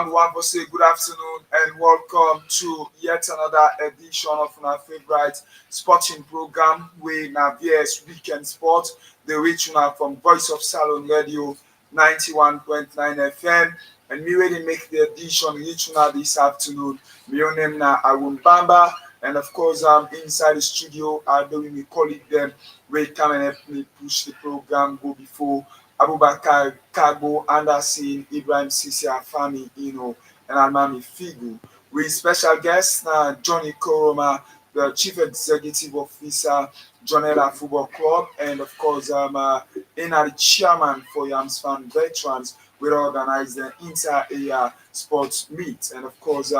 we want to say good afternoon and welcome to yet another edition of our favorite sporting program with our VS Weekend Sport. The reach now from Voice of Salone Radio 91.9 FM. And me ready make the edition reach now this afternoon. My own name now Arun Bamba. And of course, I'm inside the studio. I'm doing my colleague them. We come and help me push the program go before Abubakar Kagbo, Anderson, Ibrahim Sisi Afami, and Almami Figu. With special guest Johnny Koroma, the Chief Executive Officer, Jonella Football Club, and of course, the chairman for Yams Fan Veterans. We organize the inter-area sports meet, and of course,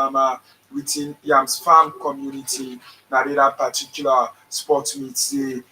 within Yams Farm community, that particular sports meets they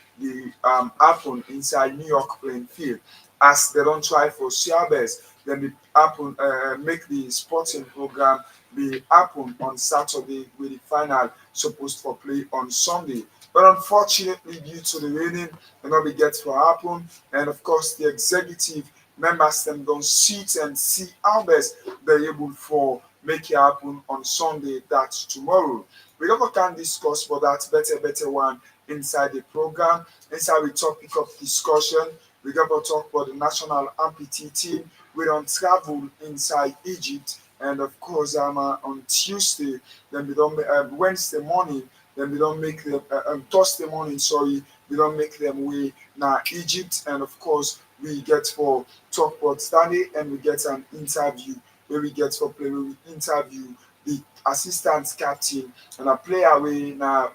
happen inside New York playing field as they don't try for Siabes, then they happen make the sporting program be happen on Saturday with the final supposed for play on Sunday. But unfortunately, due to the raining, they not be get to happen. And of course, the executive members them don't sit and see how best they're able for make it happen on Sunday. That's tomorrow. We never can discuss for that better one inside the program. Inside the topic of discussion, we got to talk about the national amputee team. We don't travel inside Egypt, and of course, on Tuesday, then we don't Wednesday morning, then we don't make them Thursday morning. Sorry, we don't make them way now Egypt, and of course, we get for talk about study, and we get an interview where we get for play. Where we interview the assistant captain and a player we now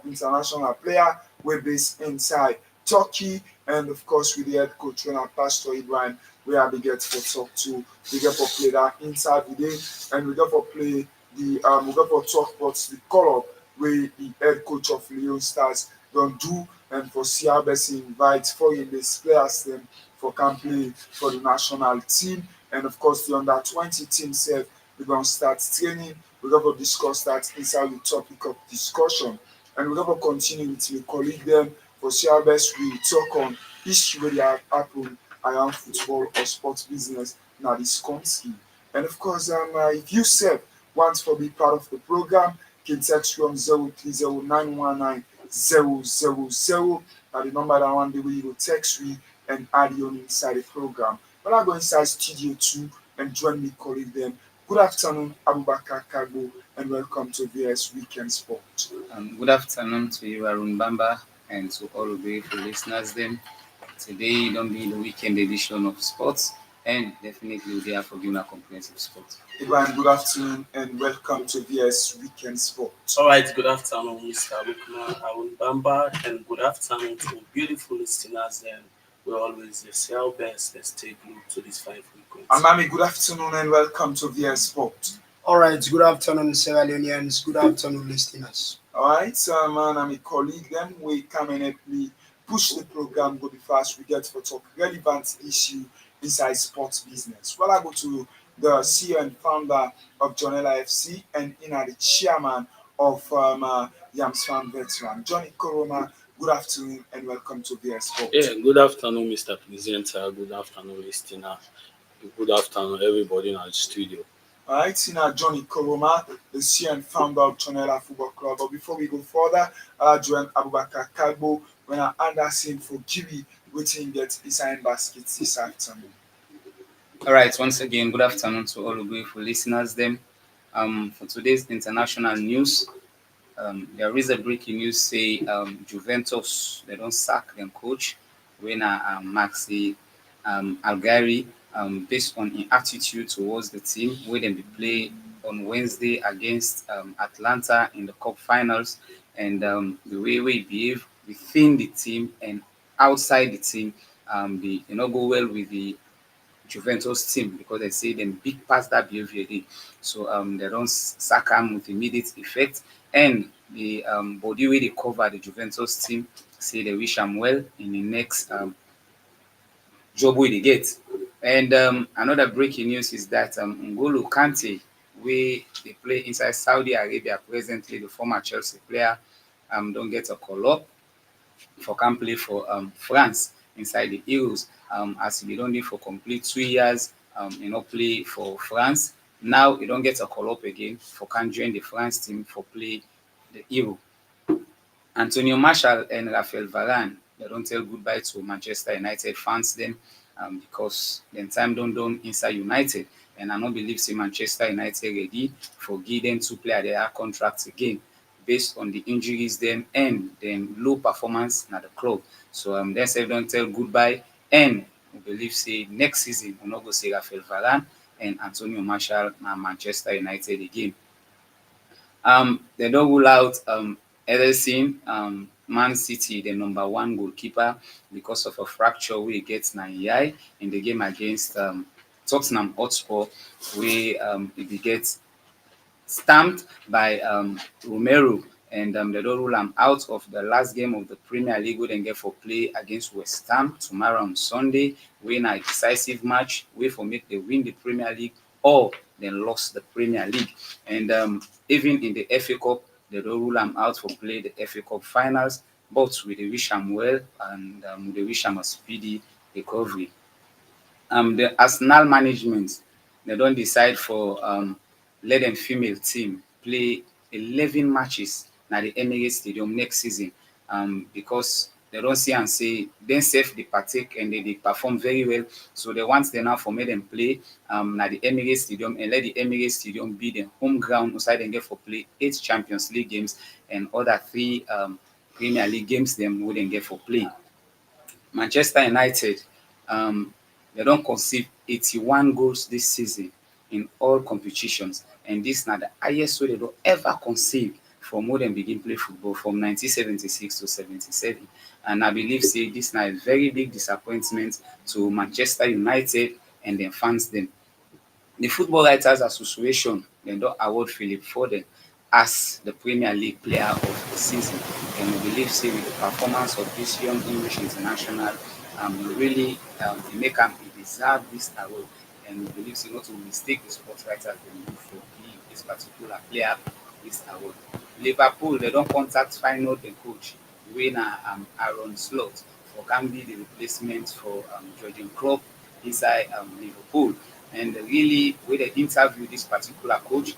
international player we based inside Turkey, and of course with the head coach and Pastor Ibrahim, where we get for talk to, we get for play that interview day, and we get for play the we get for talk about the call up where the head coach of Leon Stars don't do, and for CRBS invite foreign based players them for can play for the national team, and of course the under 20 team self we're gonna start training. We're gonna discuss that inside the topic of discussion, and we're gonna continue with the colleague them for CRBS. We talk on history where they have happened around football or sports business now this country. And of course, if you said want to be part of the program, can text you on 030919000. The number that one day we will text me and add you on inside the program. But I go inside studio 2 and join me colleague them. Good afternoon, Abubakar Kagbo, and welcome to VS Weekend Sport. Good afternoon to you, Arun Bamba, and to all of the listeners. Then today don't be the weekend edition of sports, and definitely we are for giving a comprehensive sport. Ibrahim, good afternoon and welcome to VS Weekend Sport. All right, good afternoon, Mr. Lukman Arun Bamba, and good afternoon to beautiful listeners. And we always say our best. Let's take a look to this fine frequency. And Mami, good afternoon and welcome to VS Sport. All right, good afternoon, Sierra Leoneans. Good afternoon, listeners. All right, man, I'm a colleague. Then we come and help me push the program, go be fast. We get for talk relevant issue inside sports business. Well, I go to the CEO and founder of Jonella FC and the chairman of Yams Fan Veteran, Johnny Koroma. Good afternoon and welcome to VS Sport. Yeah, good afternoon, Mr. Presenter. Good afternoon, listener. Good afternoon, everybody in our studio. All right, Johnny Koroma, the CEO and founder of Jonella Football Club. But before we go further, join Abubakar Kagbo when I Anderson for Giri waiting get his iron basket this afternoon. All right, once again, good afternoon to all of you listeners. Then, for today's international news, there is a breaking news say Juventus they don't sack their coach when Maxi Algari based on his attitude towards the team where they play on Wednesday against Atlanta in the cup finals, and the way we behave within the team and outside the team, they not go well with the Juventus team because they say them big past that behavior. So they don't sack him with immediate effect, and the body way they cover the Juventus team say they wish him well in the next job way they get. And another breaking news is that N'Golo Kante, where they play inside Saudi Arabia presently, the former Chelsea player, don't get a call up for can play for France inside the Euros, as he been only for complete 2 years, play for France, Now he don't get a call up again for can join the France team for play the Euro. Antonio Martial and Rafael Varane, they don't tell goodbye to Manchester United fans them because then time don't done inside United. And I don't believe say Manchester United ready for give them to play their contracts again based on the injuries them and then low performance at the club. So they say don't tell goodbye and we believe say next season we'll not go see Rafael Varane and Antonio Martial and Manchester United again. They don't rule out Ederson, Man City, the number one goalkeeper, because of a fracture we get na eye in the game against Tottenham Hotspur, where he get stamped by Romero, and they don't rule him out of the last game of the Premier League. We then get for play against West Ham tomorrow on Sunday. Win a decisive match. We for make they win the Premier League or then lost the Premier League. And even in the FA Cup, they don't rule him out for play the FA Cup finals. But we dey wish him well and we dey wish him a speedy recovery. The Arsenal management they don't decide for let them female team play 11 matches na the Emirates Stadium next season because they don't see and say then safe they partake and they perform very well. So they want them now for make them play na the Emirates Stadium and let the Emirates Stadium be the home ground outside them get for play 8 Champions League games and other 3 Premier League games them wouldn't get for play. Manchester United, they don't concede 81 goals this season in all competitions, and this now the highest way they don't ever concede from more than begin play football from 1976 to 77. And I believe say this now a very big disappointment to Manchester United and their fans them. The Football Writers Association then don't award Philip Foden as the Premier League Player of the Season. And we believe, say, with the performance of this young English international, really make him deserve this award. And we believe, say, not to mistake the sports writers they look for give this particular player this award. Liverpool, they don't contact final the coach, winner Aaron Slot, for can be the replacement for Jurgen Klopp inside Liverpool. And really, when they interview this particular coach,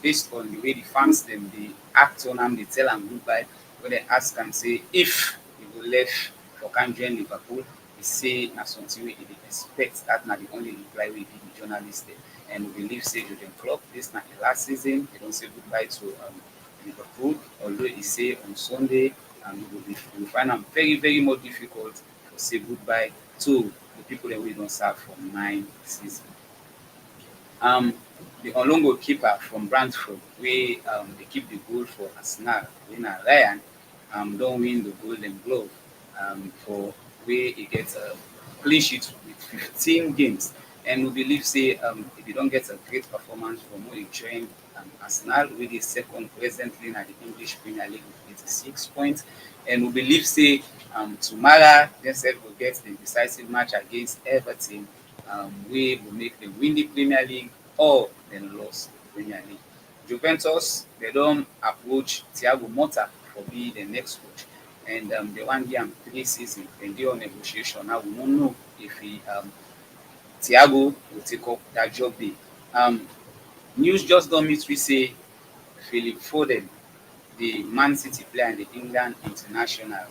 based on the way the fans them they act on him, they tell him goodbye. When they ask him, say if he will left for can join Liverpool, he say na something we they expect that na the only reply we give the journalist there. And we believe say Jurgen Klopp, this na the last season, he don't say goodbye to Liverpool, although he say on Sunday we will find them very, very more difficult to say goodbye to the people that we don't serve for 9 seasons. Um, the Olongo keeper from Brentford, we they keep the goal for Arsenal, winner Ryan, don't win the Golden Glove for where he gets a clean sheet with 15 games. And we believe, say, if you don't get a great performance from where he joined Arsenal, with the second presently in the English Premier League with 86 points. And we believe, say, tomorrow, they said will get the decisive match against Everton we will make them win the Premier League or then lose the Premier League. Juventus, they don't approach Thiago Motta for being the next coach. And they want him 3 seasons and they on negotiation. Now we don't know if Thiago will take up that job there. Um, News just don't meet we say Philip Foden, the Man City player and the England international,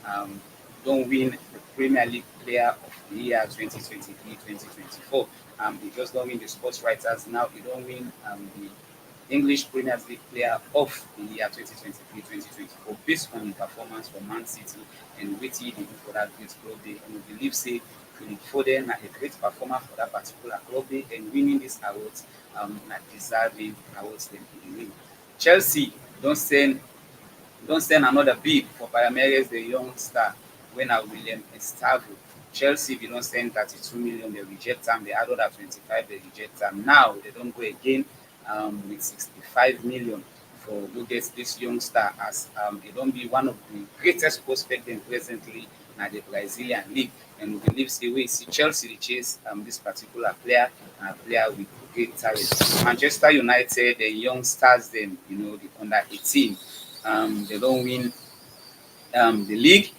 um, don't win the Premier League Player of the Year 2023-2024. They just don't win the sports writers now. They don't win the English Premier League Player of the Year 2023-2024 based on the performance for Man City and what he did for that great club day. And we believe say Philip Foden had a great performance for that particular club day and winning this awards not deserving awards them in the win. Chelsea don't send another bid for Palmeiras, the young star, when William Estavo. Chelsea, if you don't send 32 million, they reject them. They add other 25, they reject them. Now they don't go again with 65 million for who gets this young star as they don't be one of the greatest prospects presently in the Brazilian league. And we believe say we see Chelsea they chase this particular player, a player with great talent. Manchester United, the young stars, them the under 18, they don't win the league,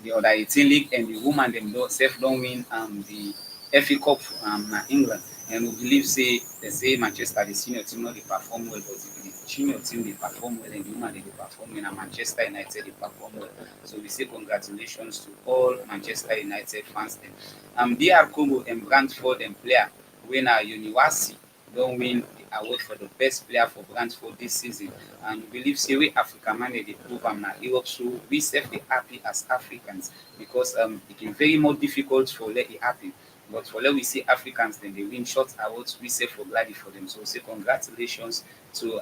the under 18 league, and the woman themselves don't win the FA Cup in England. And we believe say they say Manchester the senior team not dey perform well, but if the junior team dey perform well and the woman dey perform well, and Manchester United dey perform well. So we say congratulations to all Manchester United fans dem. DR Congo and Brentford and player wey na Uniwasi don win the award for the best player for Brentford this season. And we believe say wey Africa man dey prove am na Europe, so we sef dey happy as Africans because it been very more difficult for let it happen. But for let we see Africans, then they win short awards, we say for glad for them. So we say congratulations to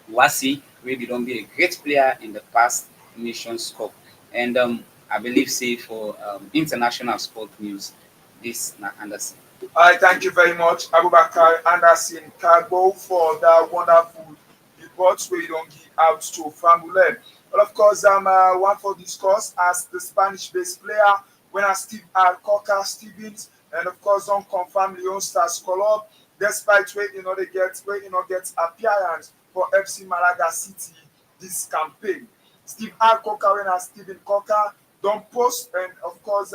Wasi, wey be don be a great player in the past Nations Cup. And I believe say for international sport news, this na Anderson. I thank you very much, Abubakar Anderson Kagbo, for that wonderful report where you don't give out to Famule. But of course, want for discuss as the Spanish-based player when I Steve Cocker Stevens, and of course don't confirm Leon Stars club, despite where you know get appearance for FC Malaga City this campaign. Steve Cocker when I Steven Cocker don't post, and of course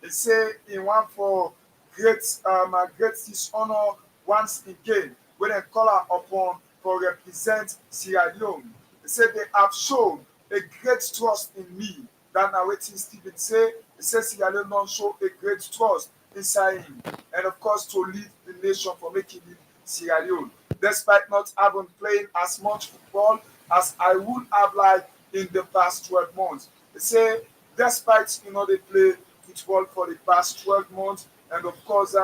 they say in one for great dishonor once again when they call her upon for represent Sierra Leone. They say they have shown a great trust in me. That now waiting Stephen say, he says Sierra Leone don't show a great trust inside him. And of course to lead the nation for making it Sierra Leone. Despite not having played as much football as I would have liked in the past 12 months. They say despite they play football for the past 12 months, and of course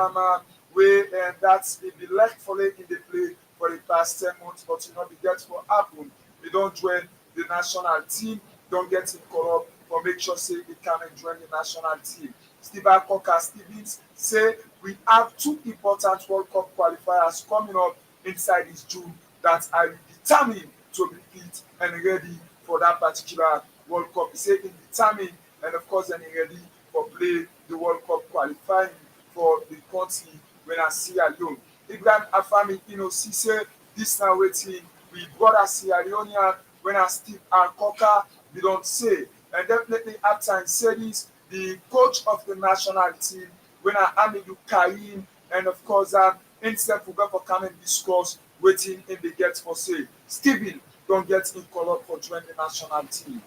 we that's be left for in the play for the past 10 months, but be get for happen. We don't join the national team, don't get in corrupt for make sure say we can join the national team. Stephen Cocker Stevens say we have two important World Cup qualifiers coming up inside this June that I will determine to be fit and ready for that particular World Cup. He said in determined and of course then ready for play the World Cup qualifying for the country when I Sierra Leone. Ibrahim Afami see say this now waiting we brother Sierra Leonean when I Steve Cocker we don't say, and definitely after I say this the coach of the national team when I Amidou Karim, and of course instead we go for come and discuss waiting in the get for say Stephen don't get in color for joining the national team.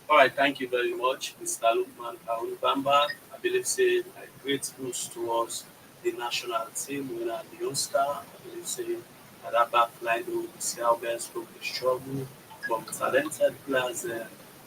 All right, thank you very much, Mr. Lukman Bamba. I believe say a great boost towards the national team when at the All-Star. I believe say at that back line we see how best will be struggle from talented players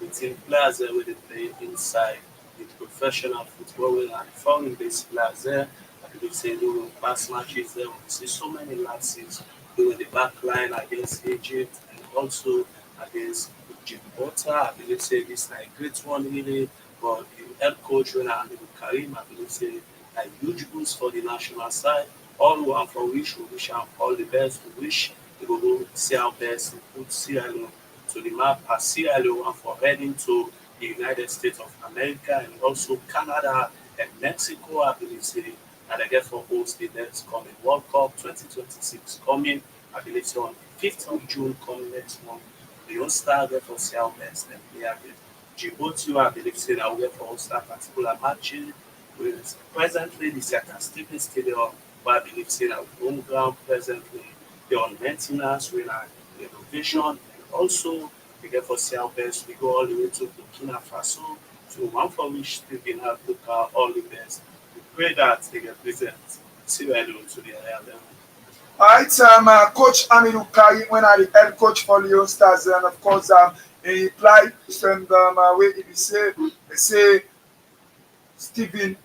within players where they play inside the professional football and foreign based players there. I believe say during past matches there we see so many lapses during the back line against Egypt and also against Gibraltar. I believe say this is a great one really, but the head coach when I Karim, I believe say a huge boost for the national side. All one for which we wish am all the best. We wish we will go see our best and put Sierra Leone to the map as Sierra Leone for heading to the United States of America and also Canada and Mexico. I believe say and I get for host the next coming World Cup 2026 coming. I believe so on 5th of June coming next month. The All-Star get for Seattle best and play again. Djibouti, I believe, say that we get for All-Star particular matches. With presently the Sierra Stephen Stadium, where I believe say that home ground presently they're on maintenance, we're on renovation, and also we get for Seattle best. We go all the way to Burkina Faso, to one for which Stephen have look all the best. We pray that they get present Sierra Leone to the higher level. All right, Coach Aminu Kari, when I the head coach for Leon Stars, and of course, he replied, send way he say Stephen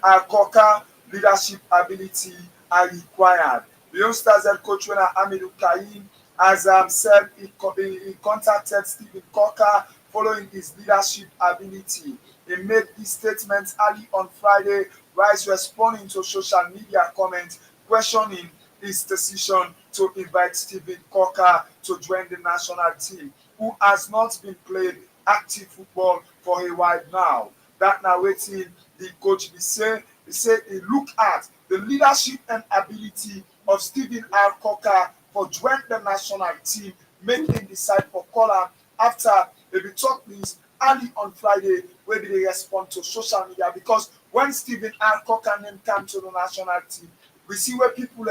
Cocker leadership ability are required. Leon Stars head coach when Aminu Karim has said he contacted Stephen Cocker following his leadership ability. He made this statement early on Friday while responding to social media comments questioning his decision to invite Stephen Cocker to join the national team, who has not been playing active football for a while now. That now waiting the coach he said he look at the leadership and ability of Stephen Cocker for joining the national team, make him decide for color after they be talk this early on Friday where they respond to social media because when Stephen Cocker name came to the national team, we see where people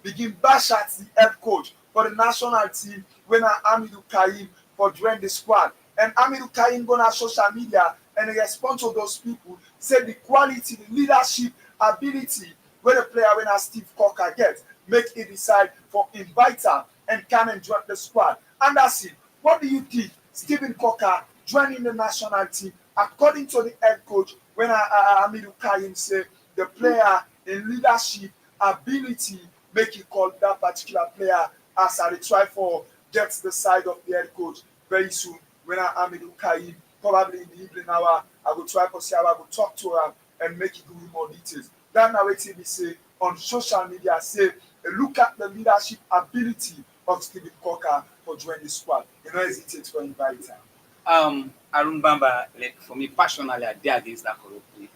begin bash at the head coach for the national team when Amidou Karim for join the squad. And Amidou Karim go on social media and respond to those people, say the quality, the leadership, ability where the player when Steve Cocker gets, make it decide for invite am and come and join the squad. And that's it. What do you think? Stephen Cocker joining the national team, according to the head coach, when Amidou Karim say the player in leadership, ability, make it call that particular player as I try for gets the side of the head coach very soon. When Amidou Karim, probably in the evening hour, I will try for see how I will talk to him and make it give me more details. That narrative is say on social media say look at the leadership ability of Stephen Cocker for joining the squad. You know, hesitate for invite him. Arun Bamba, like for me personally, I dare against that color play.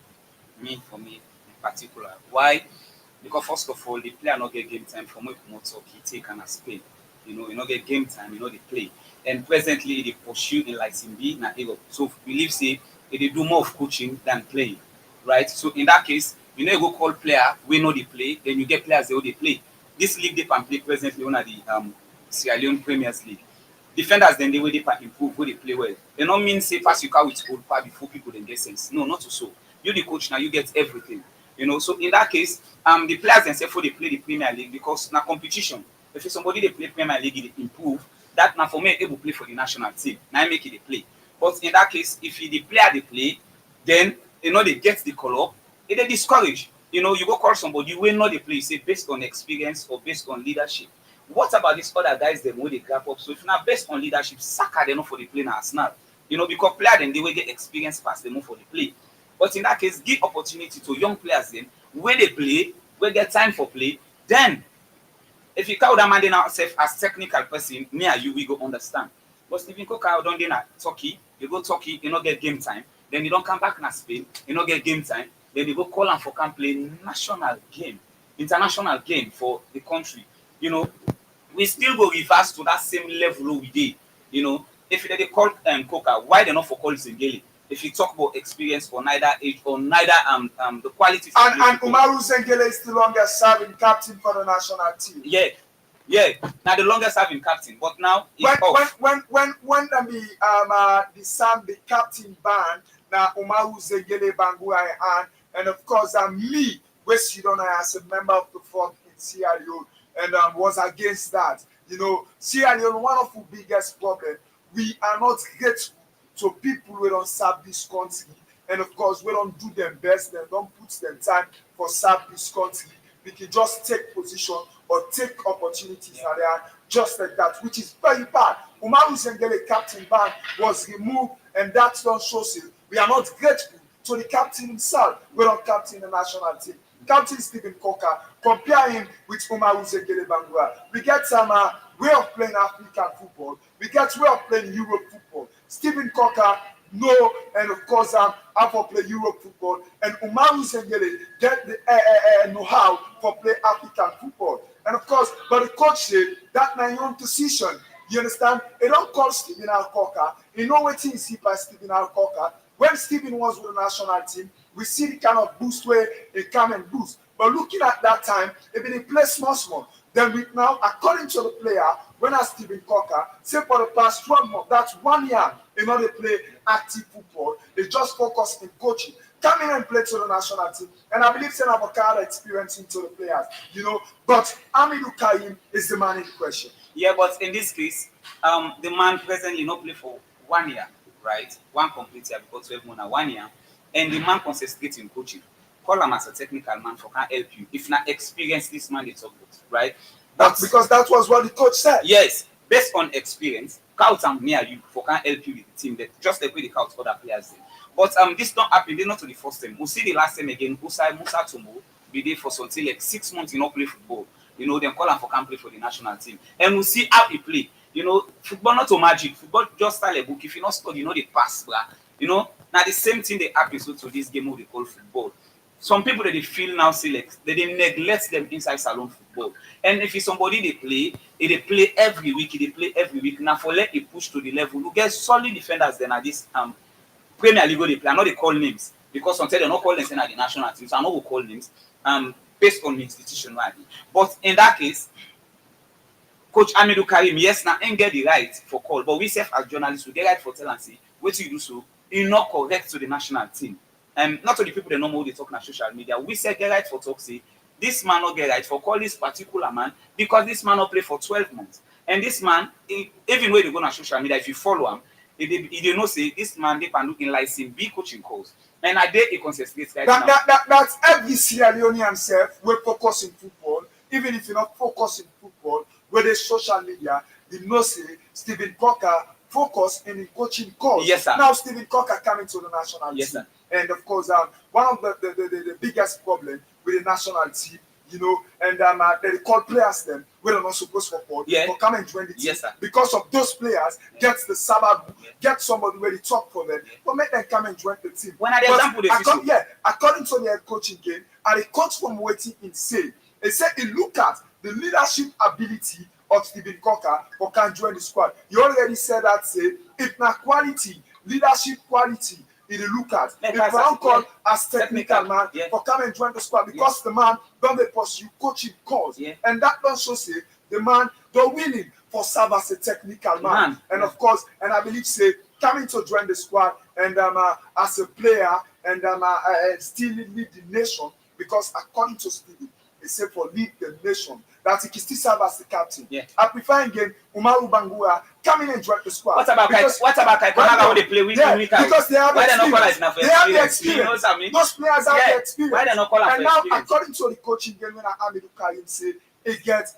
For me in particular. Why? Because first of all, the player not get game time from where talk, he take and Spain. You not get game time, they play. And presently they pursue in like Simbi na Europe. So believe say they do more of coaching than playing. Right? So in that case, you go call player, we know they play, then you get players they play. This league they can play presently under the Sierra Leone Premiers League. Defenders then they way they improve, where they play well. They don't mean say pass you with old power before people then get sense. No, not so. You the coach now, you get everything. So in that case, the players themselves they play the Premier League because na competition. If somebody they play Premier League, they improve. That now for me able play for the national team. Now I make it they play. But in that case, if the player they play, then they get the call up, they discourage. You go call somebody when not they play, say based on experience or based on leadership. What about these other guys them where they grab up? So if not based on leadership, Saka they not for the play now Arsenal. Because player then they will get experience past them for the play. But in that case, give opportunity to young players then where they play, where get time for play. Then, if you call that man then ourselves as technical person, me and you we go understand. But Stephen Cocker don't do Turkey, you go Turkey, you not get game time. Then you don't come back in Spain, you not get game time. Then you go call and for can play national game, international game for the country. We still go reverse to that same level we did. If they call Cocker, why they not for call Zengeli? If you talk about experience or neither age or neither the quality. And Umaru Zengele is the longest serving captain for the national team. Yeah. Now the longest serving captain, but now when the Sam the captain ban now Umaru Zengele Banguai and of course me West Sudan as a member of the FOC in Sierra Leone and was against that. Sierra Leone, one of the biggest problems, we are not grateful to people who don't serve this country. And of course, we don't do them best, they don't put them time for serve this country. We can just take position or take opportunities and they are just like that, which is very bad. Umaru Zengele captain ban was removed, and that don't show you. We are not grateful to the captain himself. We don't captain the national team. Captain Stephen Cocker, compare him with Umaru Zengele Bangura. We get some way of playing African football. We get way of playing Europe football. Stephen Cocker know and of course how to play Europe football, and Umaru Zengele get the know-how for play African football. And of course, but the coach said that na your own decision. You understand? They don't call Stephen Cocker. You know what he see by Stephen Cocker. When Stephen was with the national team, we see the kind of boost where he come and boost. But looking at that time, if they play small. Then we now, according to the player, when I Stephen Cocker, say for the past 12 months, that's 1 year, in order to play active football, they just focus in coaching. Come in and play to the national team. And I believe Sen Avocado experience into the players, But Amidou Karim is the man in question. Yeah, but in this case, the man presently not play for 1 year, right? One complete year because 12 months 1 year. And the man concentrates in coaching. Call him as a technical man for can help you. If not experience this man, it's all good, right? That's because that was what the coach said. Yes, based on experience, Couch and me and you for can help you with the team. That just like way the Couch other players did. But this don't happen. They're not to the first time. We'll see the last time again. Usai Musa Tomo be there for something like 6 months. He not play football. Then call him for can play for the national team, and we'll see how he play. Football not to magic. Football just style a book. If you not study, they pass, bruh. Now the same thing they happen to this game what they call football. Some people that they feel now select, they neglect them inside salon football. And if it's somebody they play every week, they play every week. Now for let it push to the level, you get solid defenders then at this Premier League they play. I know they call names because sometimes they not call names at the national team, so I know we call names. based on the institution, right? But in that case, Coach Amidou Karim, yes, now ain't get the right for call, but we self as journalists, we get right for tell and say, what you do so, you not correct to the national team. Not to the people that know how they talk on social media. We say get right for talk, say, this man not get right for call this particular man because this man not play for 12 months. And this man, even when they go on social media, if you follow him, they know say this man they can look in like some big coaching calls. And I dare a concentrate right now. That's every Sierra Leonean self will focus in football, even if you're not focusing football, where the social media, they know say Stephen Cocker focus in coaching calls. Yes, sir. Now Stephen Cocker coming to the national Yes, team. sir. And of course, one of the biggest problem with the national team, you know, and they call players them where they're not supposed to support for come and join the team. Yes, sir. Because of those players, gets the Sabbath, get somebody where they talk for them, but make them come and join the team. When I the example they according to the head coaching game, and the coach from waiting in say, they said he look at the leadership ability of Stephen Cocker for can join the squad. You already said that say if not quality, leadership quality, he look at. If one call as technical man for come and join the squad because the man don't they pursue coaching cause. And that also say the man don't willing for serve as a technical man. And of course, and I believe say coming to join the squad and as a player and still lead the nation because according to Stephen, he said for lead the nation that he can still serve as the captain. I prefer again Umaru Bangura coming and join the squad. What about Kai Kamara when they play week in week out? Because they have Why experience. They have the experience. You know what I mean? Those players have the experience. Why they not call and for now, experience? according to the coaching game, when Amidou Karim say he gets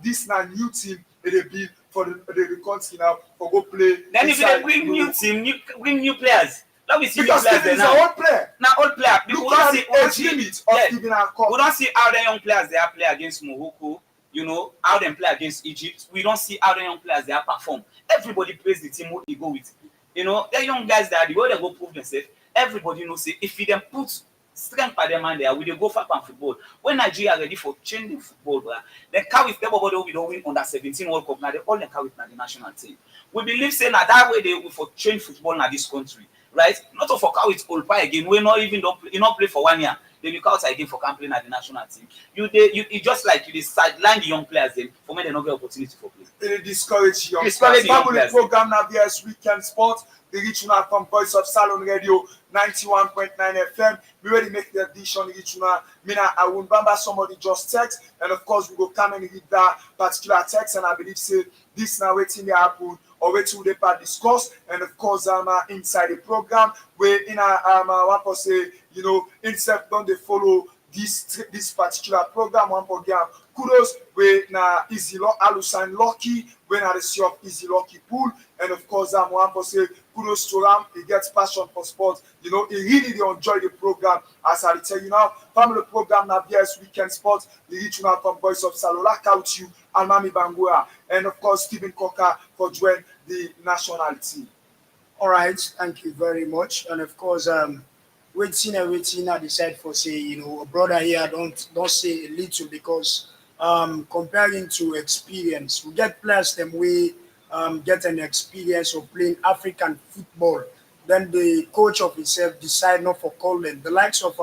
this now new team they build for the country now for go play. Then if they bring new team, bring new players. Let me see because new players Stephen there is now. an old player. Now old player. Look at the age limit of Stephen and Cock. We don't see how the young players they are play against Morocco. You know how them play against Egypt. We don't see how the young players they are perform. Everybody plays the team what they go with. You know the young guys that the way they go prove themselves. Everybody knows say if you them put strength by them man there, we dey go far from football. When Nigeria ready for changing football, they carry with everybody we don't win under 17 World Cup. Now they all they carry with the national team. We believe say now that way they will for change football in this country. Right? Not to fork out with old pie again. We not even you not play for 1 year. They look out again for campaign at the national team. You just like you sideline the young players them for when they not get opportunity for play. They discourage young players. Players. Program now VS Weekend Sport. The reach now from Voice of Salone Radio 91.9 FM. We already make the addition reach now. Mina I won't remember somebody just text and of course we go come and read that particular text and I believe say this now waiting to happen. Or wait till they part discuss and of course inside the program where in one for say you know instead don't they follow this particular program one for game kudos where na easy Alusan Lucky when I see of easy Lucky pool and of course one for say kudos to Ram he gets passion for sports you know he really enjoy the program as I tell you now family program now VS Weekend Sports the reach now from Voice of Salone out you and Mami Bangura and of course Stephen Cocker for joining the national team. All right, thank you very much. And of course, waiting I decide for say, you know, a brother here don't say a little because comparing to experience, we get players them we get an experience of playing African football. Then the coach of himself decide not for calling the likes of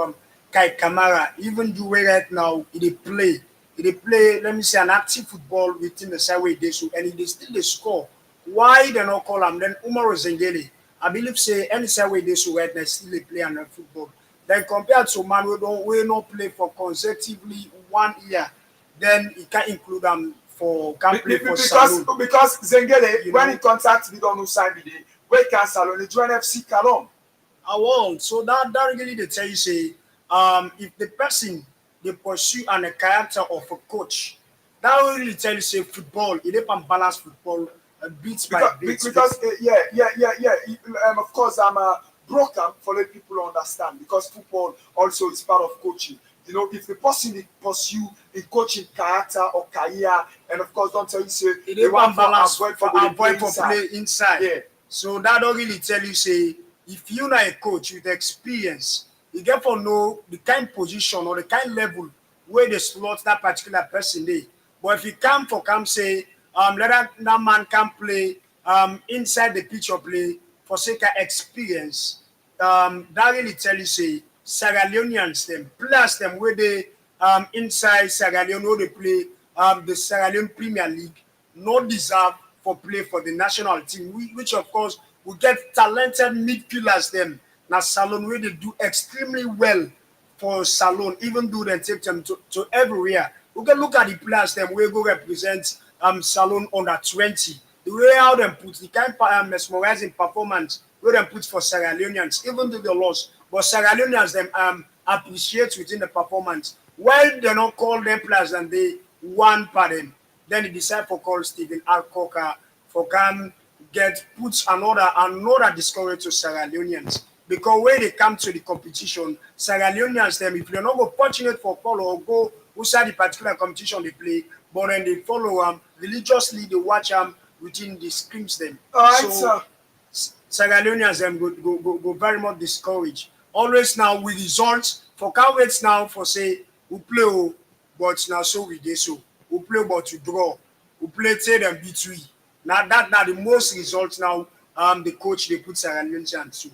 Kai Kamara, even the way right now he play, let me say an active football within the side way they so and he still they score. Why they not call him? Then Umar Zengeli, I believe say any side way they so right now still play on football. Then compared to man we not play for consecutively 1 year, then he can include them for can play for Salone. Because Zengeli when he contacts me don't know sign the day where can Salone join FC Calom. I won't. So that really they tell you say if the person they pursue and a character of a coach, that will really tell you say football it is balance football. Bit by bit. Because of course I'm broken for let people understand because football also is part of coaching. You know, if the person pursue in coaching character or career, and of course don't tell you say they want balance for play inside. Yeah. So that don't really tell you say if you're not a coach with experience, you get to know the kind position or the kind level where they slot that particular person there. But if you come say let that man can play inside the pitch or play for sake of experience, that really tell you say Sierra Leoneans them, players them where they inside Sierra Leone where they play the Sierra Leone Premier League, no deserve for play for the national team, which of course we get talented midfielders them. Now Salone where they do extremely well for Salone, even though they take them to everywhere. We can look at the players them where go represent Salone under 20. The way how them put the kind of mesmerizing performance where them put for Sierra Leoneans, even though they lost, but Sierra Leoneans them appreciate within the performance. Why they not call them players and they one per them, then they decide for call Stephen Alcocker for can get puts another discovery to Sierra Leoneans. Because when they come to the competition, Sierra Leoneans them, if they're not go fortunate for follow or go outside the particular competition they play, but then they follow religiously they watch within the screams them. All right, So sir. Sierra Leoneans them go very much discouraged. Always now with results for can't wait now for say we play but now so we do so. We play but we draw. We play say them beat we. Now the most results now the coach they put Sierra Leoneans to.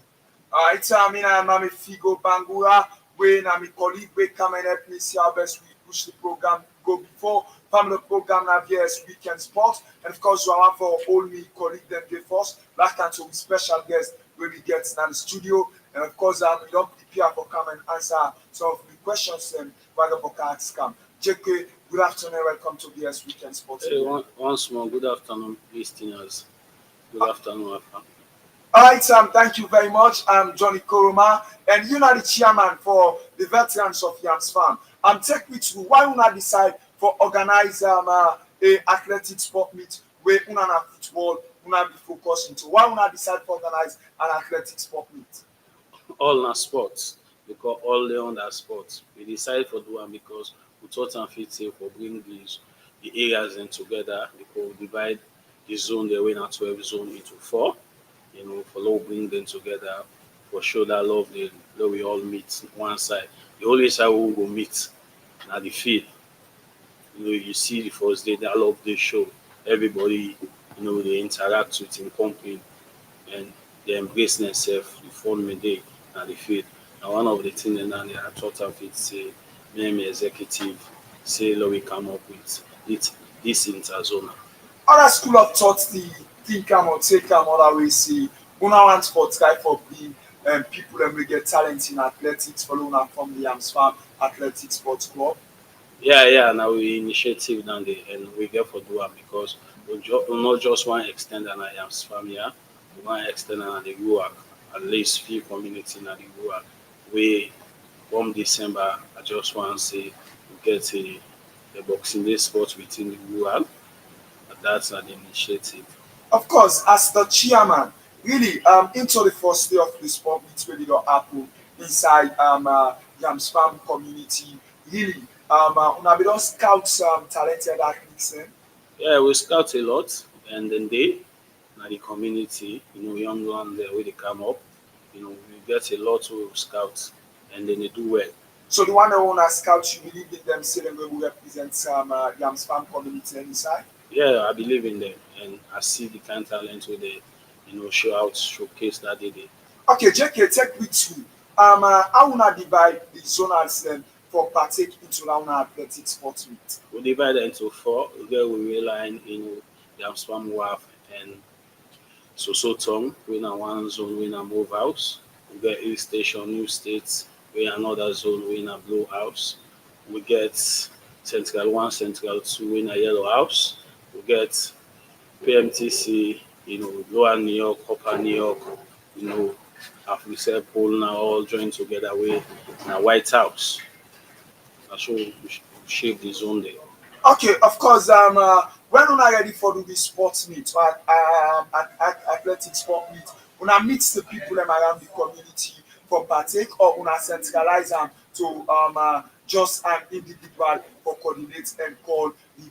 All right, sir. I mean, I'm a Figo Bangura. When I'm a colleague, we come and help me see how best we push the program go before. Family program now, yes, weekend sport. And of course, we want for all me colleague them play first. Last time, so with special guests where we get in the studio. And of course, we don't prepare for come and answer some of the questions while the podcast come. JK, good afternoon. Welcome to BS Weekend Sports. Hey, once more, good afternoon, listeners. Good afternoon, Alpha. All right, Sam, thank you very much. I'm Johnny Koroma, and you're the chairman for the veterans of Yams Farm. Take me to why you not decide for organize a athletic sport meet where una na football una be focused into. Why you not decide to organize an athletic sport meet? All na sports, because all the under sports. We decided for do one because we thought and fit say for bring the areas in together because we divide the zone the way na 12 zone into four. For love bring them together for sure that love the love we all meet one side. The only side we will meet at the field. You see the first day that love the show. Everybody, they interact with in company and they embrace themselves the fun day at the field. And one of the things that I thought of it say name executive say love we come up with it this interzona. Other school of thought the think or take other way see una want sports guy for being people and we get talent in athletics follow una from the Yams Farm Athletic Sports Club. Yeah. Now we initiative down there and we get for do it because we not just one extend and I am spam here. We want extend and the work at least few community and the work. We from December I just want to say we get a boxing day sport within the world. That's an initiative. Of course, as the chairman, really into the first day of the sport meet where it happen inside Yams Farm community, really una be don scout some talented athletes. Yeah, we scout a lot and then they now the community, young one there where they come up, we get a lot of scouts and then they do well. So the one that wanna scout, you believe in them, say them will represent some Yams Farm community inside? Yeah, I believe in them and I see the kind of talent where they, show out, showcase that they did. Okay, JK, take me to how una divide the zonals for partake into una athletic sports meet. We divide it into four. There we realize, the Amsterdam WAF and so tongue, we in one zone, we in a move house. We get Hill Station, New States, we in another zone, we in a blue house. We get Central 1, Central 2, we in a yellow house. We get PMTC, Lower New York, Upper New York, as we said, Pole now all joined together with in a White House. That's how we shape the zone there. Okay, of course. When una ready for do this sports meet, athletic sport meet, una meet the people them around the community for partake, or una centralize them to just an individual for coordinate and call the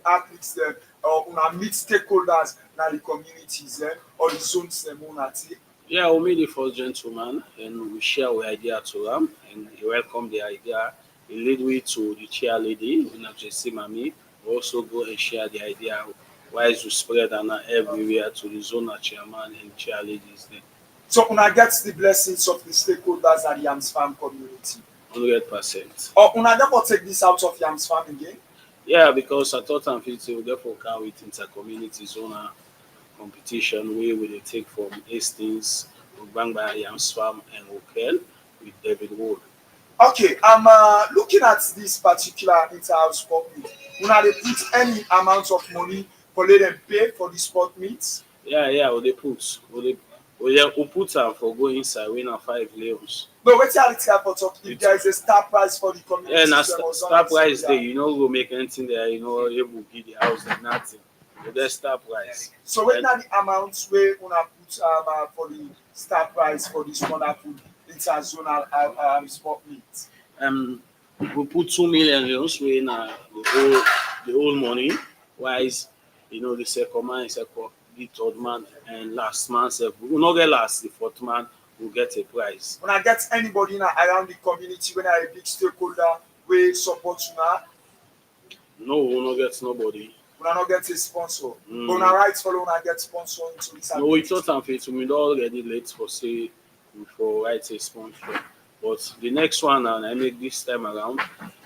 athletes them, or una meet stakeholders na the communities or the zones them una take. Yeah, we meet the first gentleman and we share our idea to them and he welcomed the idea. He lead way to the chair lady, Jesse Mami. We also go and share the idea why to spread and everywhere to the zona chairman and chair ladies there. So una get the blessings of the stakeholders and the Yams Farm community. 100%. Or una never take this out of Yams Farm again? Yeah, because I thought and feel will therefore come with inter-community zona competition where we dey take from Hastings, Ogbangba, Yams Farm, and Okel with David Ward. Okay, I'm looking at this particular inter-house sport meet. Una dey put any amount of money for let them pay for the sport meets? Yeah, we put am for go inside win am 5 leons. No, wetin I dey tell for talk if It, there is a star prize for the yeah, community, na so there was star not prize yeah. dey, you no go make anything there, you know, able give the house like nothing. You get star prize. So wetin are the amounts wey una put for the star prize for this wonderful interzonal sport meet? Um, we put 2 million euros wey na the whole money. Wise, you know, the second man, second, the third man, and last man. We will not get last. The fourth man will get a prize. Una get anybody na around the community wey na a big stakeholder wey support una? No, we will not get nobody. Una no get a sponsor. But Mm. una right follow una get sponsor into this No, we activity. thought and faith we don already late for say for write a sponsor. But the next one and I make this time around,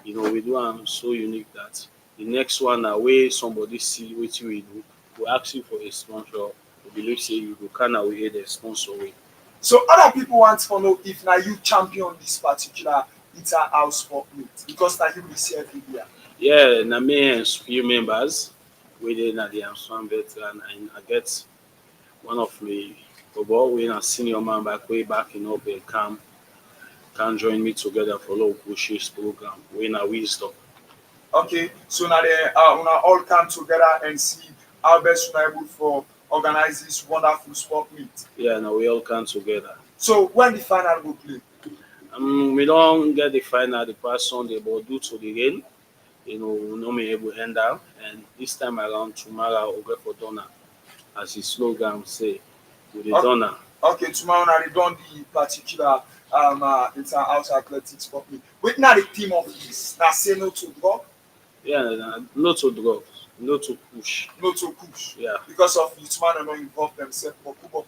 you know, we do am so unique that the next one na wey somebody see wetin we do, we ask you for a sponsor. We believe say you go kind of way the sponsor way. So other people want to know if na you champion this particular inter-house sport meet because na you be see every year. Yeah, na me and few members wey dey na the Amsterdam veteran and I get one of my bobo wey na senior man back way back in up can join me together for local shift program wey na wisdom. Okay, so now they una all come together and see how best una able for organize this wonderful sport meet. Yeah, now we all come together. So when the final go play? We don't get the final the past Sunday, but due to the rain, you know, we not be able to end up. And this time around, tomorrow, we go for Donna, as the slogan say, with the Okay, Donna. okay, tomorrow now they done the particular inter-house athletics sport meet. Wait, now the theme of this. Now say no to drug, Yeah, not to drop, not to push. no to push. Yeah, Because of the tomorrow not involve themselves boku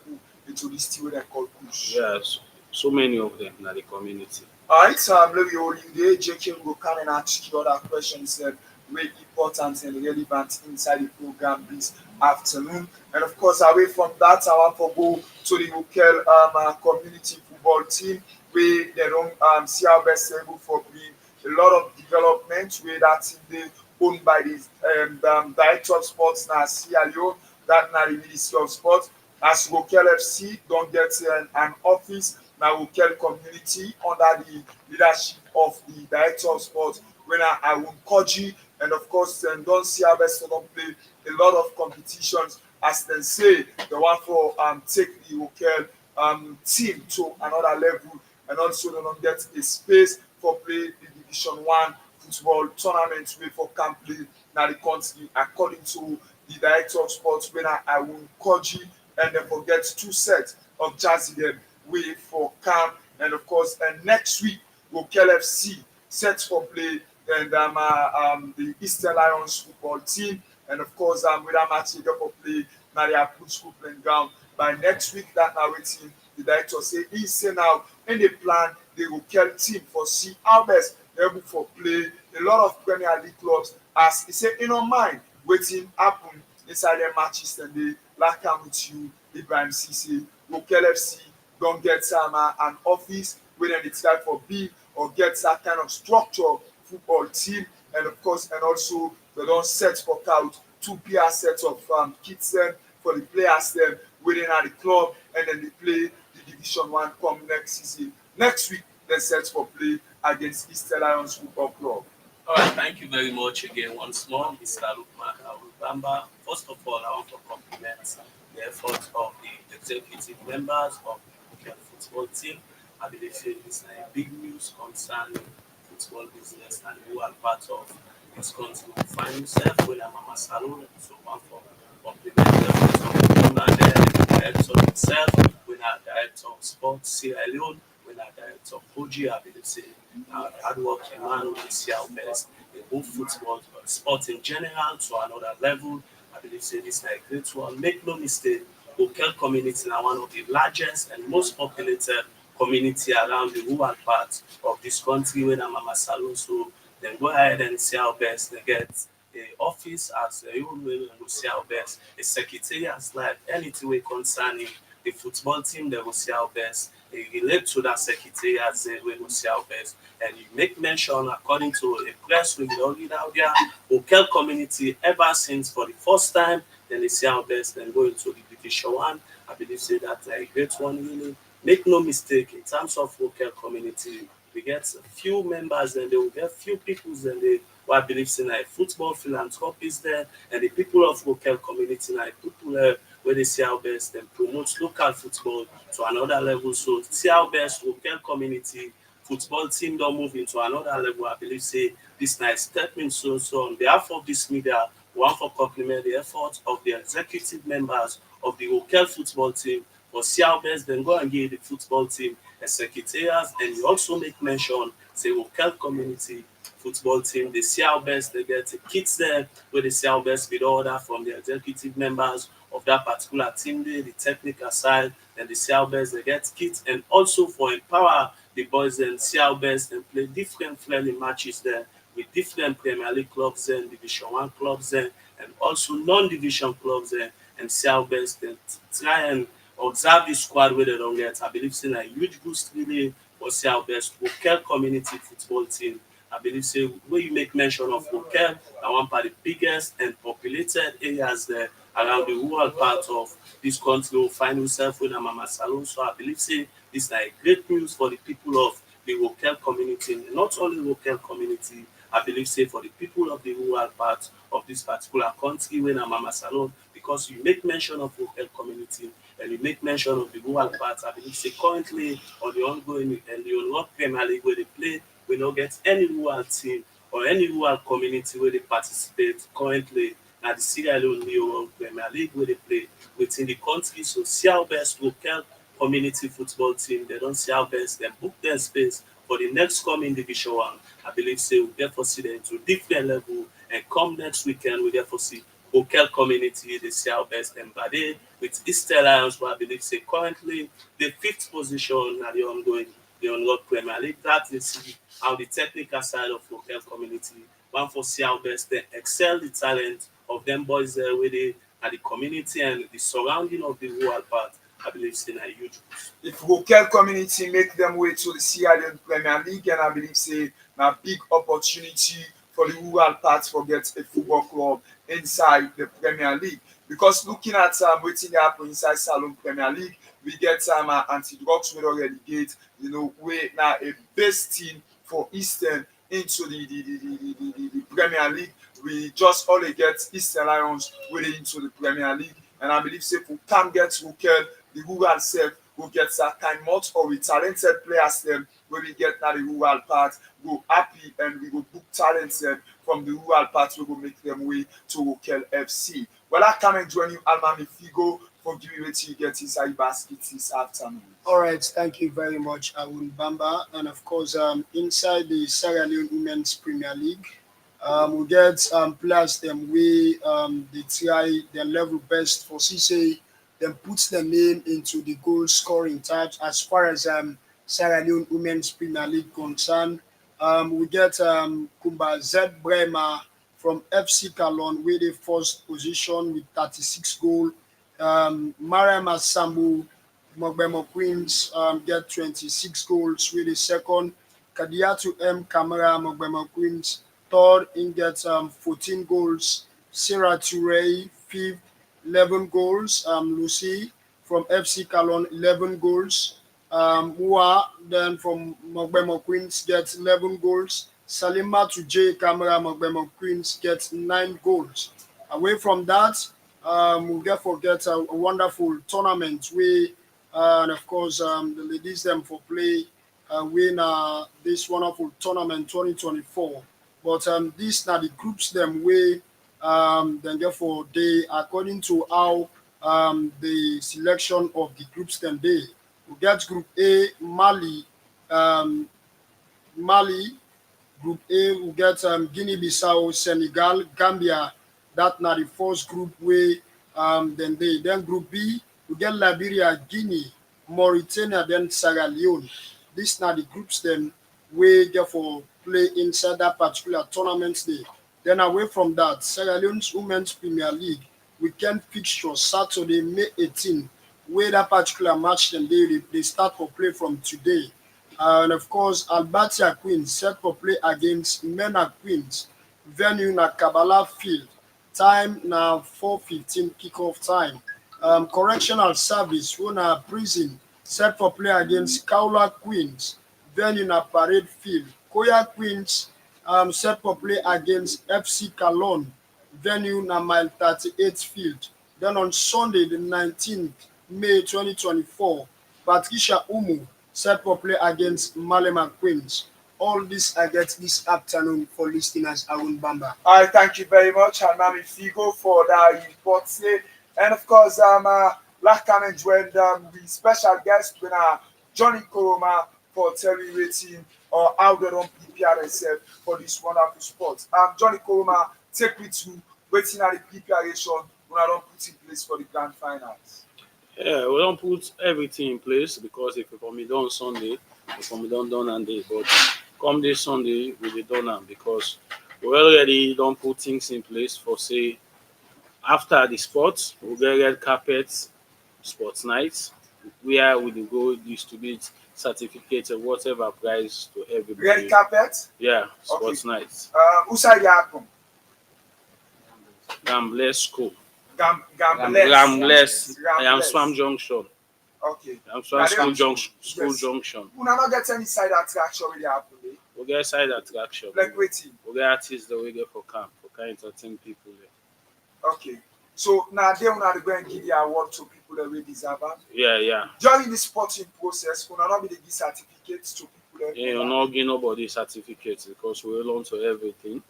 into this thing wey they call push. yes. So many of them in the community. Alright, so I'm Larry Holiday. JK will come and ask you other questions very important and relevant inside the program this afternoon. And of course, away from that, I want to go to the local community football team where they don't see how best able for being a lot of development where that team they owned by the director of sports now Sierra Leone, that now the Ministry of Sports. As local FC don't get an office now we care community under the leadership of the director of sports when I will Koji and of course then don't see how best don't play a lot of competitions as they say the one for take the local team to another level and also they don't get a space for play the division 1 football tournament wey for can play now the country according to the director of sports when I will Koji and then forget 2 sets of jazzy them way for camp and of course and next week we'll KLFC set for play and the Eastern Lions football team and of course with that match they go for play now they are put school playing ground by next week that now waiting the director say he say now in the plan they will kill team for see how best they able for play a lot of Premier League clubs as he say in our mind waiting happen inside their matches and they like am with you Ibrahim Cisse local FC don't get an office where they try for big or get that kind of structure football team and of course and also they don't set for out 2 pair sets of kits for the players them within at the club and then they play the division 1 come next season. Next week they set for play against Eastern Lions Football Club. All right, thank you very much again once more, Mr. Lukman Bamba. First of all, I want to compliment the efforts of the executive members of the football team. I believe this is a big news concerning football business and you are part of this country. You find yourself with a Mama Salone, so one for compliment the efforts of the owner there, the director himself, with our director of sports, Sierra Leone, with our director of Koji, I believe say hardworking man who see how best in both football but sport in general to another level. I believe say this is a great one. Make no mistake, Okel community na one of the largest and most populated community around the rural part of this country wey na Mama Salon. So dem go ahead and see our best. Dem get a office as even wey dem go see our best, a secretariat like anything wey concerning the football team dem go see our best. E relate to that secretariat wey go see our best. And you make mention according to a press release already out there, Okel community ever since for the first time dem dey see our best dem go into the division one. I believe say that a great one really. Make no mistake, in terms of local community, we get few members and they will get few people and they who I believe say na football philanthropists there, and the people of local community na people where they see our best and promote local football to another level. So see our best local community football team don't move into another level. I believe say this nice stepping so on behalf of this media, we want to compliment the efforts of the executive members of the local football team for see how best then go and give the football team a secretariat. And you also make mention say local community football team they see how best they get kits there where they see how best with order from the executive members of that particular team there, the technical side, and the see how best they get kits, and also for empower the boys and see how best and play different friendly matches there with different Premier League clubs and Division One clubs there, and also non-division clubs there, and see how best and try and observe the squad where they don't get. I believe it's a huge boost really for see how best local community football team. I believe say where you make mention of local and one of the biggest and populated areas there around the rural part of this country will find yourself with a Mama Salon. So I believe say this is like great news for the people of the local community, not only local community. I believe say for the people of the rural part of this particular country when a Mama Salon, because you make mention of local community and you make mention of the rural part. I believe say currently on the ongoing and the ongoing Premier League where they play, we don't get any rural team or any rural community where they participate currently at the Sierra Leone Premier League where they play within the country. So see how best local community football team, they don't see how best them book their space for the next coming division one. I believe say we'll therefore see them to different level, and come next weekend we'll therefore see local community they see how best them body with Easter Lions, who I believe say currently the fifth position at the ongoing Premier League. That is see how the technical side of local community one for see how best they excel the talent of them boys there where they at the community and the surrounding of the rural part. I believe it's a huge boost. If local community make them way to the Sierra Leone Premier League, and I believe say a big opportunity for the rural parts for get a football club inside the Premier League. Because looking at waiting happen inside Salon Premier League, we get some anti-drugs with already get, we now a best team for Eastern into the Premier League. We just only get Eastern Lions with into the Premier League. And I believe say if we can get local, the rural self will get that kind much or we talented players them where we get now the rural part go happy and we go book talents them from the rural part we go make them way to local FC. Well, I come and join you, Almami Figo, for giving what you get inside basket this afternoon. All right, thank you very much, Awun Bamba. And of course, inside the Sierra Leone Women's Premier League, we get players them we they try their level best for CC, then puts their name into the goal scoring tabs as far as Sierra Leone Women's Premier League concerned. We get Kumba Z Bremer from FC Calon with the first position with 36 goals. Mariam Sambu Mogbemo Queens get 26 goals with the second. Kadiatu M Kamara Mogbemo Queens third in gets 14 goals. Sarah Touré fifth, 11 goals. Lucy from FC Calon 11 goals. Mua then from Mogbemo Queens gets 11 goals. Salima to J Kamara Mogbemo Queens gets 9 goals. Away from that, we'll therefore get a wonderful tournament where, and of course, the ladies them for play win this wonderful tournament 2024. But these are the groups them way, then therefore they according to how the selection of the groups then they we get Group A Mali. Group A we get Guinea-Bissau, Senegal, Gambia. That now the first group way then Group B We get Liberia, Guinea, Mauritania, then Sierra Leone. These are the groups then we get for play inside that particular tournament day. Then away from that, Sierra Leone's Women's Premier League weekend fixture Saturday, May 18, where that particular match then they start for play from today. And of course, Albertia Queens set for play against Mena Queens. Venue na Kabbalah Field. Time na 4:15 kickoff time. Correctional Service wey na prison set for play against Kaula Queens. Venue na Parade Field. Koya Queens set for play against FC Cologne. Venue na Mile 38 Field. Then on Sunday, the 19th May 2024, Patricia Umu set for play against Malema Queens. All this I get this afternoon for listeners Arun Bamba. I thank you very much, Almami Figo, for that report today. And of course, last time and joined the special guest, when Johnny Koroma, for telling rating or how they don't prepare themselves for this wonderful sport. Johnny Koroma, take me to waiting at the preparation when I don't put in place for the grand finals. Yeah, we don't put everything in place because if we come done Sunday, if we done on day, but come this Sunday we be done am because we already don't put things in place for say after the sports we get red carpet sports nights where we dey go distribute certificates or whatever prize to everybody. Red carpet? Yeah, Okay. sports nights. Who side you happen? Gambless School. Gambless. Gambless. I am Gambless. Swam Junction. Okay. I am Swam Now, School them- Junction. School Yes. Junction. We not get any side attraction with the happen. Eh? We get side attraction. Like waiting. We get artists that we get for camp for kind entertain people there. Okay. So now they will not go and give the award to people that really deserve it. Yeah. During the sporting process, we not be the give certificates to people that You not give nobody certificates because we learn to everything,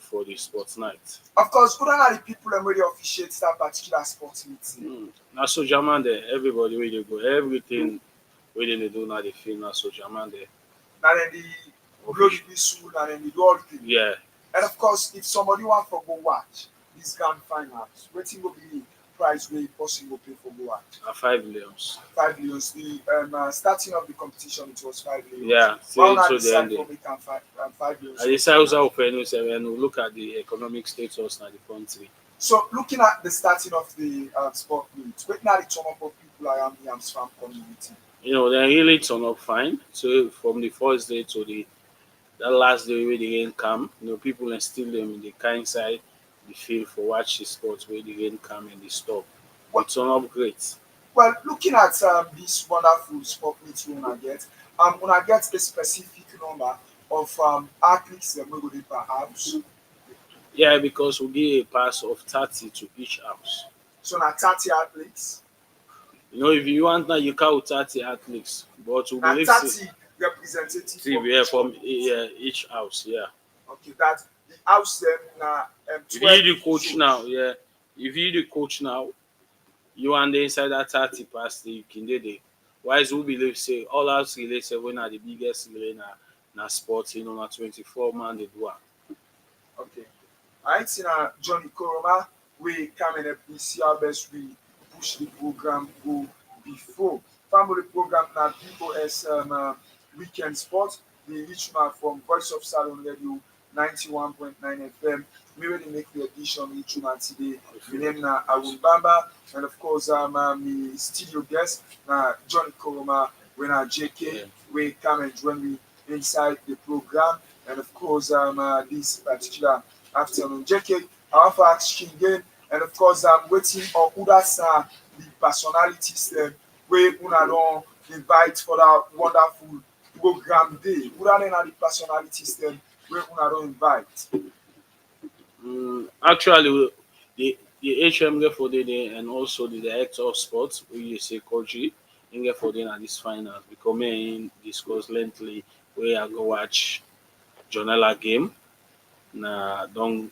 for the sports night. Of course, we don't have the people that really officiate that particular sports meeting. Now so German there, everybody where they go, everything where they do now they feel now so German there. Now then the blow the whistle and then they do all the thing. Yeah. And of course, if somebody want to go watch this grand finals, waiting will be the prize way person will pay for go watch. 5 millions. 5 million. The starting of the competition it was 5 million. Yeah. Well, So now to the decide end. for make am 5 million. I decide also open and we look at the economic status of the country. So looking at the starting of the sport meet, wait now the turn up of people around the Amsterdam community. They really turn up fine. So from the first day to that last day where the rain come, people are still them in the kind side, the field for watch the sports where the rain come and the stop. It turn up great. Well, looking at this wonderful sport meet we wanna get a specific number of athletes that we go dey per house. Yeah, because we give a pass of 30 to each house. So now 30 athletes. If you want now, you count 30 athletes, but we Now believe 30 representatives from each each house. Yeah. Okay, that the house them now If 12 you the coach so- now, yeah. If you the coach now, you and the inside that 30 past you can do the. Wise who believe say all house relay say when are the biggest relay na sports, na 24 man they do. Okay. Alright, so now Johnny Koroma, we come and we see our best we push the program go before. Family program now VOS weekend sport. The reach man from Voice of Salone Radio 91.9 FM. We will make the edition each man today. My name na Arun Bamba, and of course my studio guest na Johnny Koroma when JK we come and join me inside the program, and of course this particular afternoon JK I want to ask you again, and of course I'm waiting on others the personalities wey una don invite for that wonderful program day. Who are the personalities wey una don invite? Actually, the HM get for the day and also the director of sports, we say Koji, in get for the at this final because me discuss lengthily where I go watch Jonella game. Don't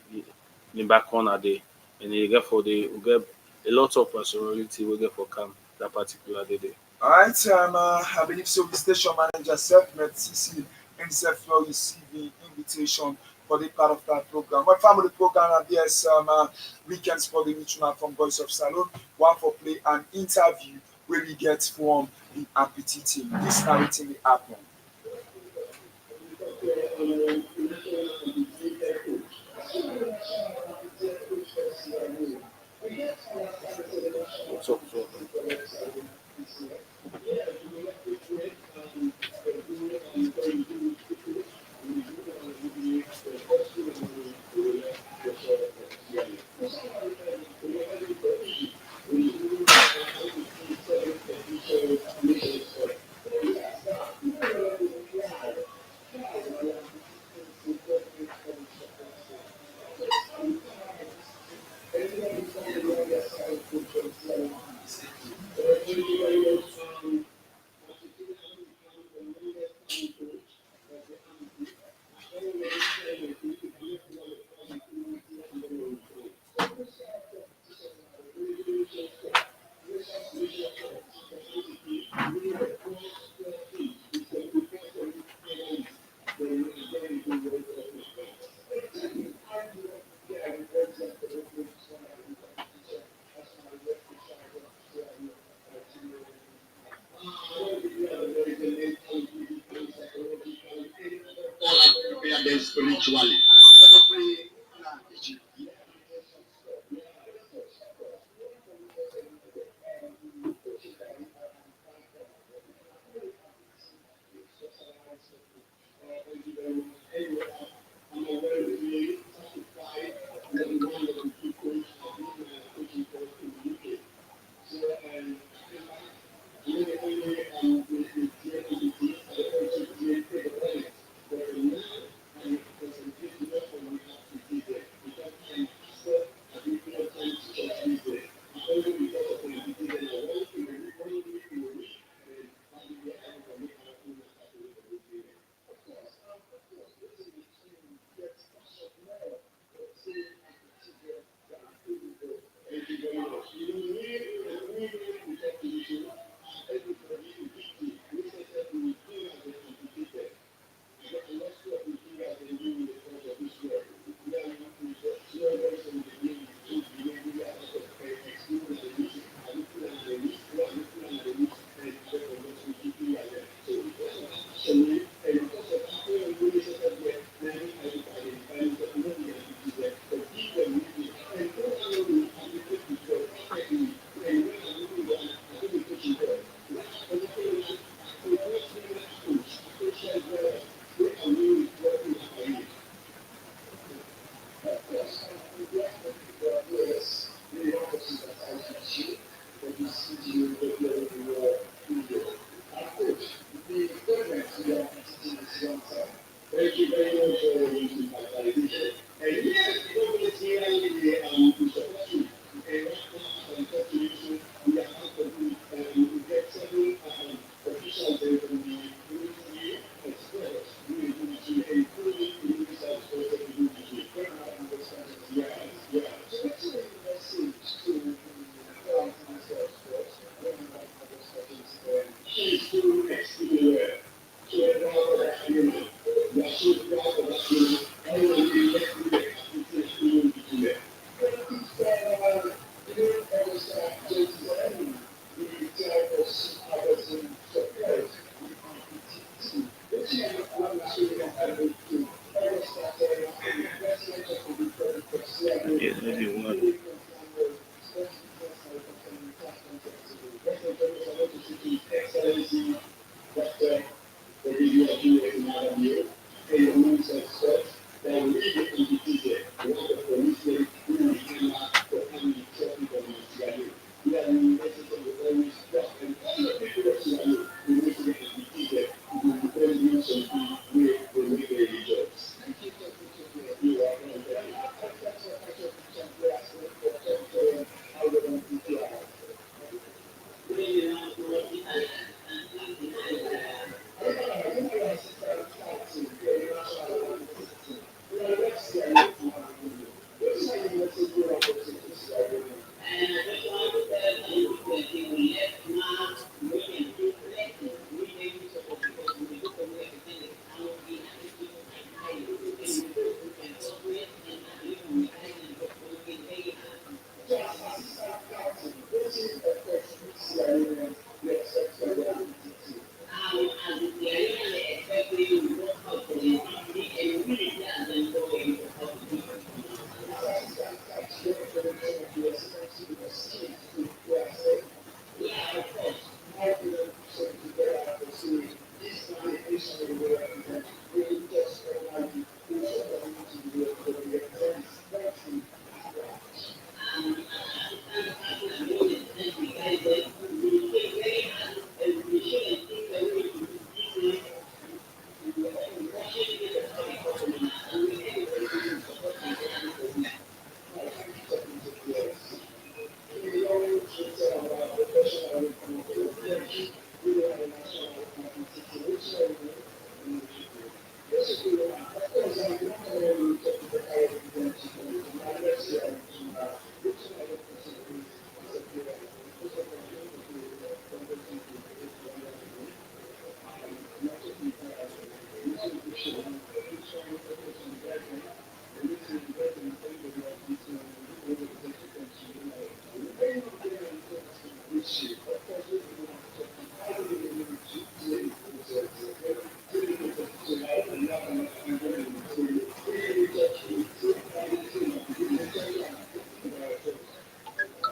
back on a day, and you get for the we get a lot of personality we get for camp that particular day. All right, I believe so. The station manager self met CC himself now receive the invitation for the part of that program. One family program and there's weekends for the regional from Voice of Salone, one for play and interview where we get from the amputee team. This now wetin dey happen. Spiritually.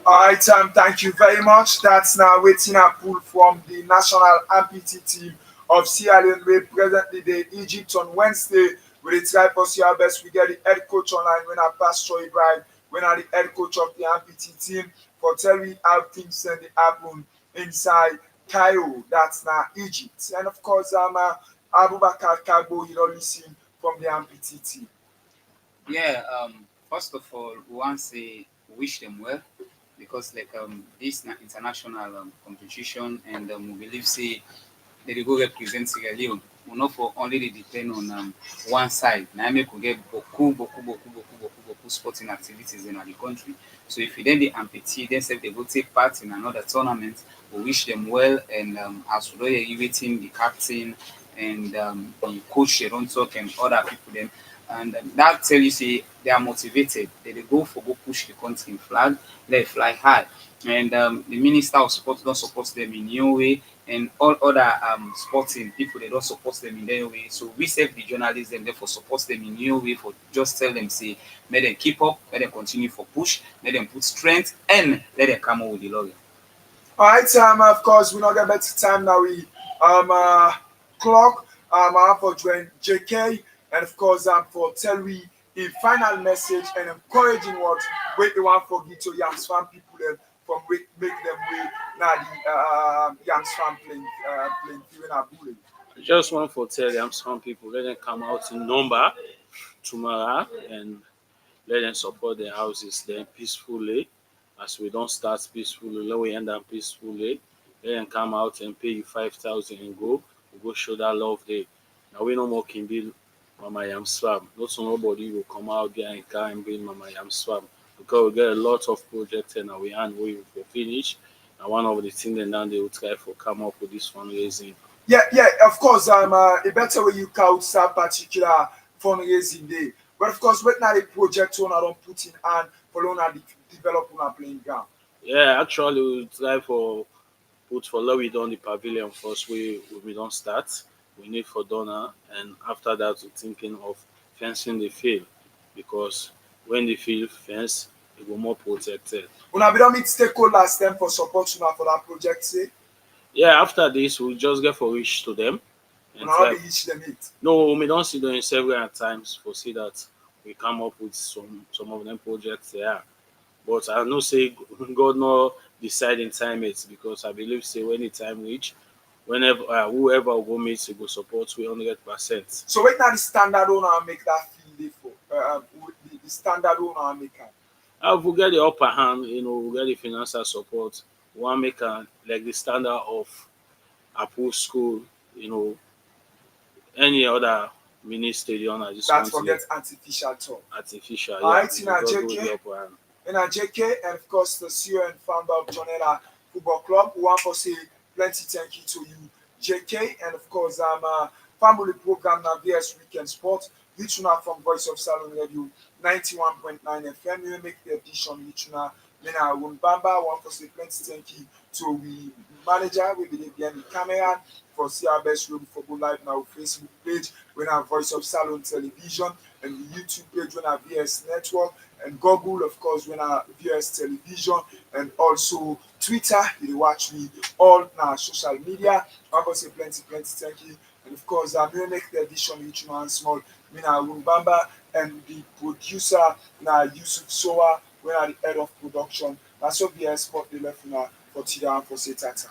All right, thank you very much. That's now waiting a pull from the national amputee team of Sierra Leone. We presently the Egypt on Wednesday. We try for see our best. We get the head coach online when I Pastor Ibrahim, when I the head coach of the amputee team for telling how things and the happen inside Cairo. That's now Egypt. And of course, Abubakar Kagbo, you know, listen from the amputee team. Yeah, first of all, we want to say wish them well because like this na international competition and we believe say they dey go represent Sierra Leone. We not for only dey depend on one side. Now make we get boku sporting activities in the country. So if you then the amputee, then say they go take part in another tournament, we wish them well and as we know you waiting the captain and the coach they don't talk and other people them and that tell you say they are motivated. They go for go push the country flag, let it fly high. And the minister of sport don't support them in new way and all other sporting people they don't support them in their way. So we save the journalists and therefore support them in new way for just tell them say let them keep up, let them continue for push, let them put strength and let them come out with the lorry. All right, of course, we not get better time now. We clock for join JK and of course for tell we a final message and encouraging words. Wait the one for Gito Yams fan people them from make them way now the Yams fan playing feeling a bully. Just want for tell them some people let them come out in number tomorrow and let them support their houses then peacefully. As we don't start peacefully, let we end up peacefully. Let them come out and pay you 5,000 and go. We go show that love there. Now we no more can be Mama Yam Swam. Not so nobody will come out there and car and bring Mama Yam Swam. Because we get a lot of projects and we hand we will finish. And one of the things that now they will try for come up with this fundraising. Yeah, of course, a better way you can start particular fundraising day. But of course, right now the project one I don't put in and for on the develop on a playing ground. Yeah, actually we try for put for Lowy down the pavilion first we don't start. We need for donor and after that we're thinking of fencing the field because when the field fence it will more protected. Una be don't meet stakeholders them for support una for that project say. Yeah, after this we'll just get for reach to them and Una not try be each them it. no we don't see them several times for see that we come up with some of them projects there. But I no say God no deciding time it because I believe say when the time reach, whenever whoever go meet will go support we 100%. So right now the standard owner make that field dey for the standard owner make am. We get the upper hand, we get the financial support. One make like the standard of Apple School, any other mini stadium I just That want to forget artificial turf. artificial. Yeah, Alright, we in a just go JK. the upper hand. In a JK and of course the CEO and founder of Jonella Football Club. We want to say plenty thank you to you, JK, and of course family program na VS Weekend Sport, which una from Voice of Salone Radio 91.9 FM. We make the edition which una Mena Bamba. Want to say plenty thank you to we manager, we believe behind the camera for CRBS Radio Football Live now Facebook page, when our Voice of Salone Television, and the YouTube page when our VS Network, and Google, of course, when our VS Television, and also Twitter. You watch me all our social media. I want to say plenty thank you. And of course, I'm going to make the edition which one small. Mina Rumbamba and the producer, na Yusuf Soa, when are the head of production. That's what VS Sport they left now for Tida and for Setata.